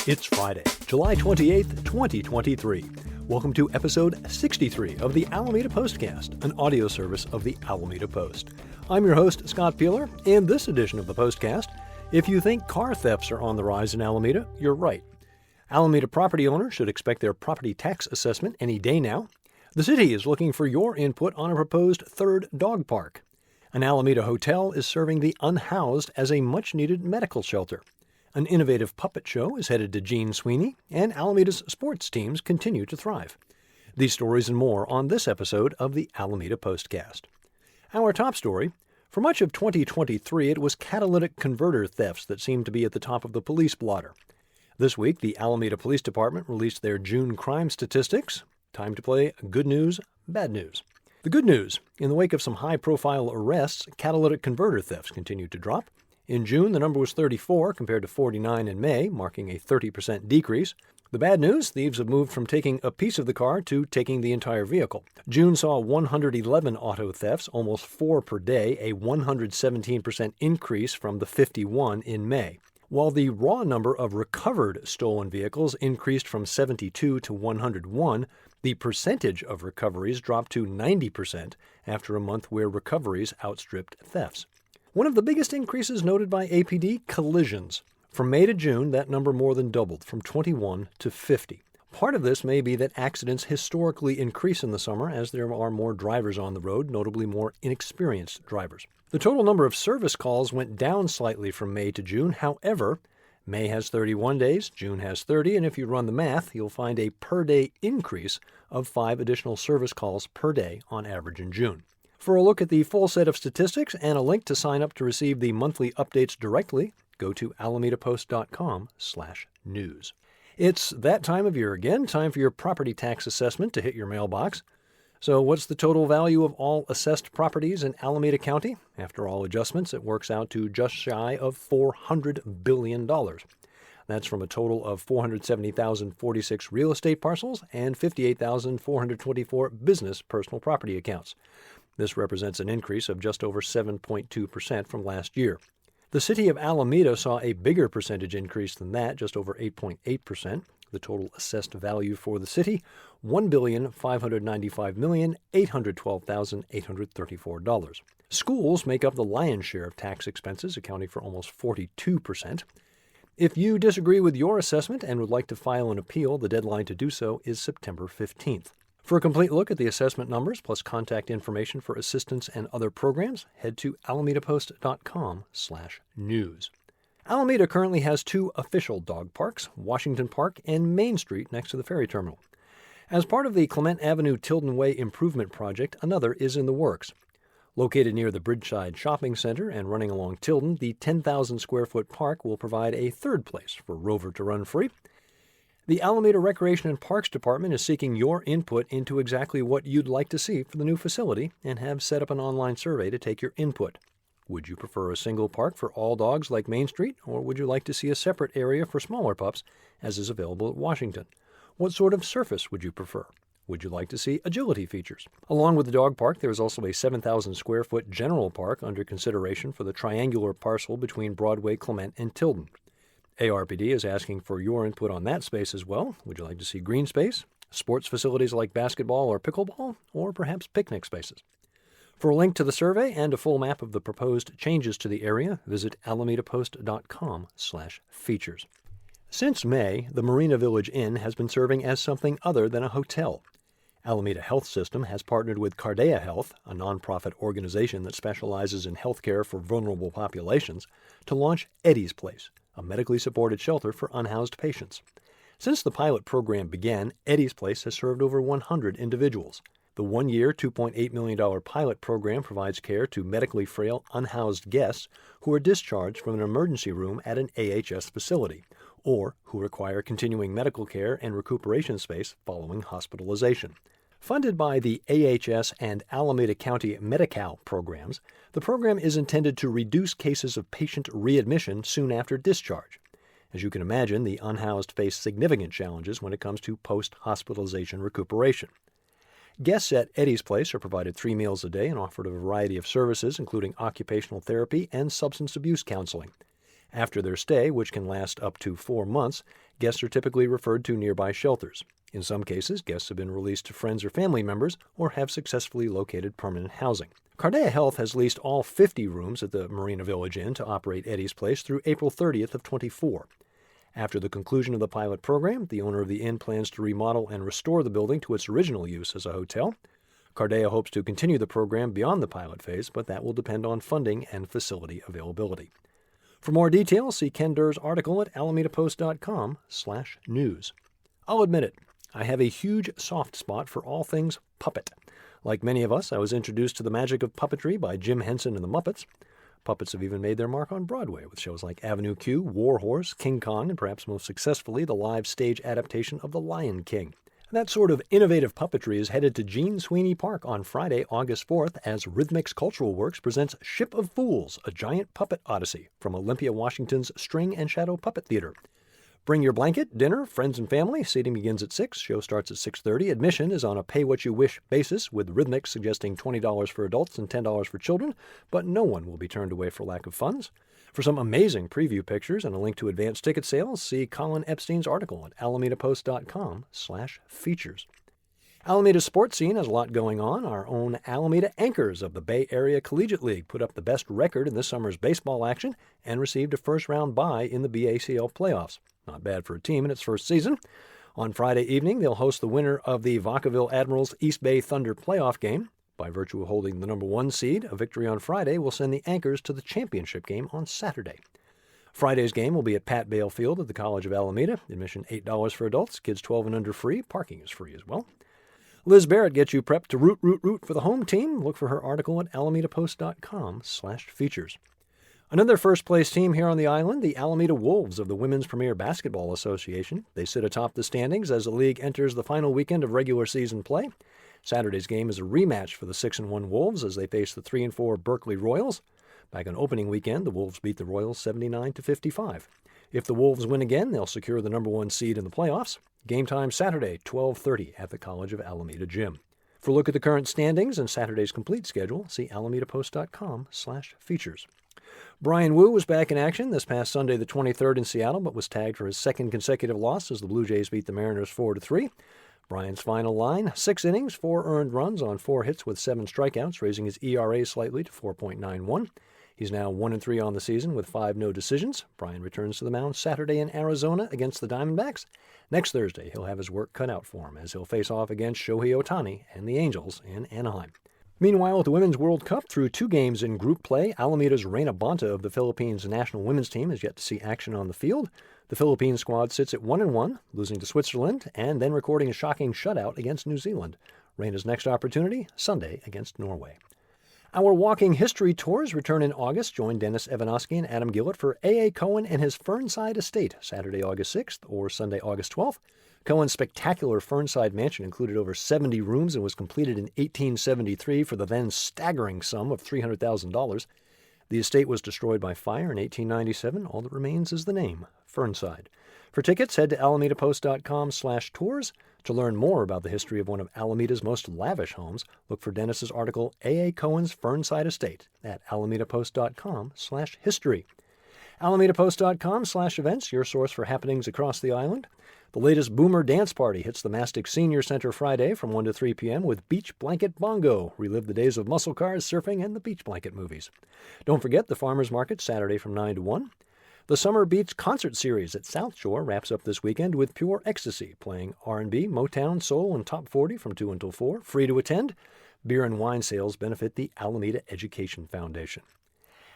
It's Friday, July 28th, 2023. Welcome to episode 63 of the Alameda Postcast, an audio service of the Alameda Post. I'm your host, Scott Peeler. In this edition of the Postcast, if you think car thefts are on the rise in Alameda, you're right. Alameda property owners should expect their property tax assessment any day now. The city is looking for your input on a proposed third dog park. An Alameda hotel is serving the unhoused as a much-needed medical shelter. An innovative puppet show is headed to Gene Sweeney, and Alameda's sports teams continue to thrive. These stories and more on this episode of the Alameda Postcast. Our top story: for much of 2023, it was catalytic converter thefts that seemed to be at the top of the police blotter. This week, the Alameda Police Department released their June crime statistics. Time to play good news, bad news. The good news: in the wake of some high-profile arrests, catalytic converter thefts continued to drop. In June, the number was 34 compared to 49 in May, marking a 30% decrease. The bad news: thieves have moved from taking a piece of the car to taking the entire vehicle. June saw 111 auto thefts, almost 4 per day, a 117% increase from the 51 in May. While the raw number of recovered stolen vehicles increased from 72 to 101, the percentage of recoveries dropped to 90% after a month where recoveries outstripped thefts. One of the biggest increases noted by APD: collisions. From May to June, that number more than doubled, from 21 to 50. Part of this may be that accidents historically increase in the summer as there are more drivers on the road, notably more inexperienced drivers. The total number of service calls went down slightly from May to June. However, May has 31 days, June has 30, and if you run the math, you'll find a per-day increase of 5 additional service calls per day on average in June. For a look at the full set of statistics and a link to sign up to receive the monthly updates directly, go to alamedapost.com/news. It's that time of year again, time for your property tax assessment to hit your mailbox. So what's the total value of all assessed properties in Alameda County? After all adjustments, it works out to just shy of $400 billion. That's from a total of 470,046 real estate parcels and 58,424 business personal property accounts. This represents an increase of just over 7.2% from last year. The city of Alameda saw a bigger percentage increase than that, just over 8.8%. The total assessed value for the city, $1,595,812,834. Schools make up the lion's share of tax expenses, accounting for almost 42%. If you disagree with your assessment and would like to file an appeal, the deadline to do so is September 15th. For a complete look at the assessment numbers plus contact information for assistance and other programs, head to alamedapost.com/news. Alameda currently has 2 official dog parks, Washington Park and Main Street next to the ferry terminal. As part of the Clement Avenue Tilden Way Improvement Project, another is in the works. Located near the Bridgeside Shopping Center and running along Tilden, the 10,000-square-foot park will provide a third place for Rover to run free. The Alameda Recreation and Parks Department is seeking your input into exactly what you'd like to see for the new facility and have set up an online survey to take your input. Would you prefer a single park for all dogs like Main Street, or would you like to see a separate area for smaller pups, as is available at Washington? What sort of surface would you prefer? Would you like to see agility features? Along with the dog park, there is also a 7,000-square-foot general park under consideration for the triangular parcel between Broadway, Clement, and Tilden. ARPD is asking for your input on that space as well. Would you like to see green space, sports facilities like basketball or pickleball, or perhaps picnic spaces? For a link to the survey and a full map of the proposed changes to the area, visit alamedapost.com/features. Since May, the Marina Village Inn has been serving as something other than a hotel. Alameda Health System has partnered with Cardea Health, a nonprofit organization that specializes in healthcare for vulnerable populations, to launch Eddie's Place, a medically supported shelter for unhoused patients. Since the pilot program began, Eddie's Place has served over 100 individuals. The one-year, $2.8 million pilot program provides care to medically frail, unhoused guests who are discharged from an emergency room at an AHS facility, or who require continuing medical care and recuperation space following hospitalization. Funded by the AHS and Alameda County Medi-Cal programs, the program is intended to reduce cases of patient readmission soon after discharge. As you can imagine, the unhoused face significant challenges when it comes to post-hospitalization recuperation. Guests at Eddie's Place are provided 3 meals a day and offered a variety of services, including occupational therapy and substance abuse counseling. After their stay, which can last up to 4 months, guests are typically referred to nearby shelters. In some cases, guests have been released to friends or family members or have successfully located permanent housing. Cardea Health has leased all 50 rooms at the Marina Village Inn to operate Eddie's Place through April 30th of 24. After the conclusion of the pilot program, the owner of the inn plans to remodel and restore the building to its original use as a hotel. Cardea hopes to continue the program beyond the pilot phase, but that will depend on funding and facility availability. For more details, see Ken Durr's article at alamedapost.com/news. I'll admit it, I have a huge soft spot for all things puppet. Like many of us, I was introduced to the magic of puppetry by Jim Henson and the Muppets. Puppets have even made their mark on Broadway with shows like Avenue Q, War Horse, King Kong, and perhaps most successfully, the live stage adaptation of The Lion King. That sort of innovative puppetry is headed to Gene Sweeney Park on Friday, August 4th, as Rhythmix Cultural Works presents Ship of Fools, a giant puppet odyssey from Olympia, Washington's String and Shadow Puppet Theater. Bring your blanket, dinner, friends and family. Seating begins at 6. Show starts at 6:30. Admission is on a pay-what-you-wish basis, with Rhythmix suggesting $20 for adults and $10 for children, but no one will be turned away for lack of funds. For some amazing preview pictures and a link to advanced ticket sales, see Colin Epstein's article at alamedapost.com/features. Alameda's sports scene has a lot going on. Our own Alameda Anchors of the Bay Area Collegiate League put up the best record in this summer's baseball action and received a first-round bye in the BACL playoffs. Not bad for a team in its first season. On Friday evening, they'll host the winner of the Vacaville Admirals East Bay Thunder playoff game. By virtue of holding the number 1 seed, a victory on Friday will send the Anchors to the championship game on Saturday. Friday's game will be at Pat Bale Field at the College of Alameda. Admission $8 for adults, kids 12 and under free. Parking is free as well. Liz Barrett gets you prepped to root for the home team. Look for her article at alamedapost.com/features. Another first-place team here on the island, the Alameda Wolves of the Women's Premier Basketball Association. They sit atop the standings as the league enters the final weekend of regular season play. Saturday's game is a rematch for the 6-1 Wolves as they face the 3-4 Berkeley Royals. Back on opening weekend, the Wolves beat the Royals 79-55. If the Wolves win again, they'll secure the number 1 seed in the playoffs. Game time Saturday, 12:30 at the College of Alameda Gym. For a look at the current standings and Saturday's complete schedule, see alamedapost.com/features. Brian Wu was back in action this past Sunday the 23rd in Seattle, but was tagged for his second consecutive loss as the Blue Jays beat the Mariners 4-3. Brian's final line, 6 innings, 4 earned runs on 4 hits with 7 strikeouts, raising his ERA slightly to 4.91. He's now 1-3 on the season with 5 no decisions. Brian returns to the mound Saturday in Arizona against the Diamondbacks. Next Thursday, he'll have his work cut out for him as he'll face off against Shohei Ohtani and the Angels in Anaheim. Meanwhile, at the Women's World Cup, through 2 games in group play, Alameda's Reina Bonta of the Philippines national women's team has yet to see action on the field. The Philippines squad sits at 1-1, losing to Switzerland, and then recording a shocking shutout against New Zealand. Reina's next opportunity, Sunday against Norway. Our walking history tours return in August. Join Dennis Evanowski and Adam Gillett for A.A. Cohen and his Fernside estate, Saturday, August 6th or Sunday, August 12th. Cohen's spectacular Fernside mansion included over 70 rooms and was completed in 1873 for the then staggering sum of $300,000. The estate was destroyed by fire in 1897. All that remains is the name, Fernside. For tickets, head to alamedapost.com/tours. To learn more about the history of one of Alameda's most lavish homes, look for Dennis's article, A.A. Cohen's Fernside Estate, at alamedapost.com/history. alamedapost.com/events, your source for happenings across the island. The latest Boomer Dance Party hits the Mastic Senior Center Friday from 1 to 3 p.m. with Beach Blanket Bongo. Relive the days of muscle cars, surfing, and the beach blanket movies. Don't forget the Farmers Market Saturday from 9 to 1. The Summer Beats Concert Series at South Shore wraps up this weekend with Pure Ecstasy, playing R&B, Motown, Soul, and Top 40 from 2 until 4. Free to attend. Beer and wine sales benefit the Alameda Education Foundation.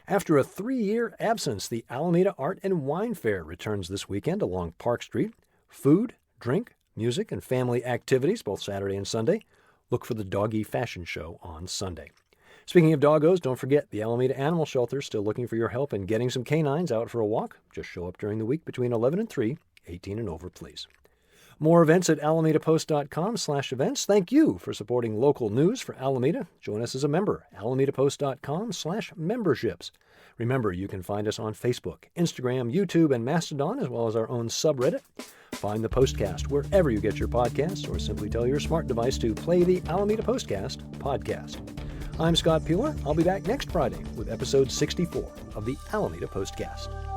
After a 3-year absence, the Alameda Art and Wine Fair returns this weekend along Park Street. Food, drink, music, and family activities both Saturday and Sunday. Look for the Doggy Fashion Show on Sunday. Speaking of doggos, don't forget the Alameda Animal Shelter is still looking for your help in getting some canines out for a walk. Just show up during the week between 11 and 3, 18 and over, please. More events at alamedapost.com/events. Thank you for supporting local news for Alameda. Join us as a member, alamedapost.com/memberships. Remember, you can find us on Facebook, Instagram, YouTube, and Mastodon, as well as our own subreddit. Find the Postcast wherever you get your podcasts, or simply tell your smart device to play the Alameda Postcast podcast. I'm Scott Peeler. I'll be back next Friday with episode 64 of the Alameda Postcast.